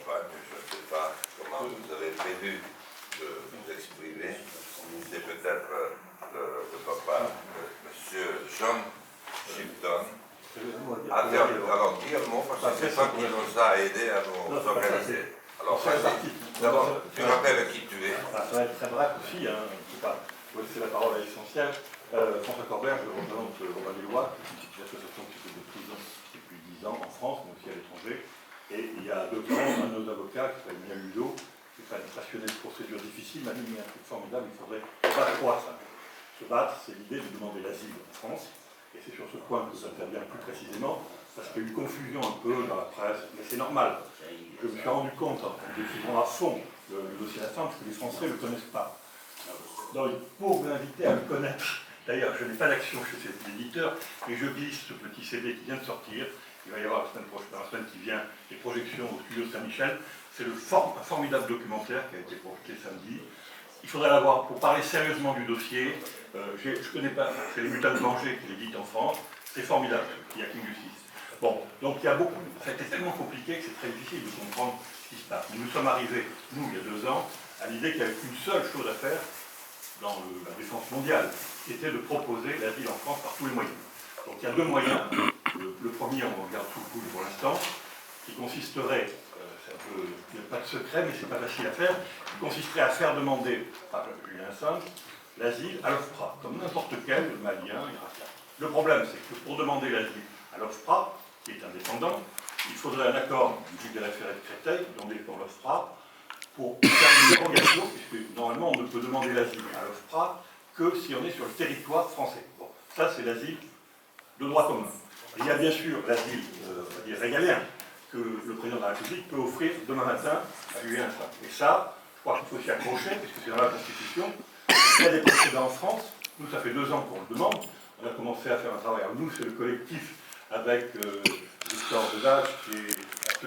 campagne, je ne sais pas comment vous avez prévu de vous exprimer. C'est peut-être le papa, M. John Shipton. Alors, dis un mot, parce que c'est ça qui nous a aidés à nous organiser. Alors, d'abord, tu rappelles qui tu es. Ça va être très bref aussi, hein, je ne sais pas. Vous laissez la parole à l'essentiel. François Corbert, je représente Robin des Lois, qui est une association qui fait de prison depuis 10 ans en France, mais aussi à l'étranger. Et il y a 2 ans, un de nos avocats, qui s'appelle Mia Ludo, qui est un passionné de procédures difficiles, m'a dit un truc formidable, il faudrait battre quoi ça. Se battre, c'est l'idée de demander l'asile en France. Et c'est sur ce point que j'interviens plus précisément, parce qu'il y a eu une confusion un peu dans la presse, mais c'est normal. Je me suis rendu compte, en décrivant à fond le dossier d'Assange, que les Français ne le connaissent pas. Donc, pour vous inviter à le connaître, d'ailleurs, je n'ai pas d'action chez cet éditeur, et je glisse ce petit CD qui vient de sortir. Il va y avoir la semaine prochaine, la semaine qui vient, des projections au studio Saint-Michel. C'est un formidable documentaire qui a été projeté samedi. Il faudrait l'avoir pour parler sérieusement du dossier. Je ne connais pas, c'est les Mutants de Danger qui l'édite en France. C'est formidable, il y a King Justice. Bon, donc il y a beaucoup. Ça a été tellement compliqué que c'est très difficile de comprendre ce qui se passe. Nous sommes arrivés, nous, il y a 2 ans, à l'idée qu'il y avait une seule chose à faire dans la défense mondiale, qui était de proposer l'asile en France par tous les moyens. Donc il y a 2 moyens. Le premier, on regarde sous le coude pour l'instant, qui consisterait, il n'y a pas de secret, mais c'est pas facile à faire, qui consisterait à faire demander par Julian Assange l'asile à l'OFPRA, comme n'importe quel Malien, Irakien. Le problème, c'est que pour demander l'asile à l'OFPRA, qui est indépendant, il faudrait un accord du juge des référés de Créteil, dont dépend l'OFPRA, pour faire une dérogation, puisque normalement on ne peut demander l'asile à l'OFPRA que si on est sur le territoire français. Bon, ça c'est l'asile de droit commun. Et il y a bien sûr l'asile, on va dire régalien, que le président de la République peut offrir demain matin à Julien Assange. Et ça, je crois qu'il faut s'y accrocher, puisque c'est dans la Constitution. Il y a des précédents en France. Nous, ça fait 2 ans qu'on le demande. On a commencé à faire un travail. Alors, nous, c'est le collectif avec Victor Devache, qui est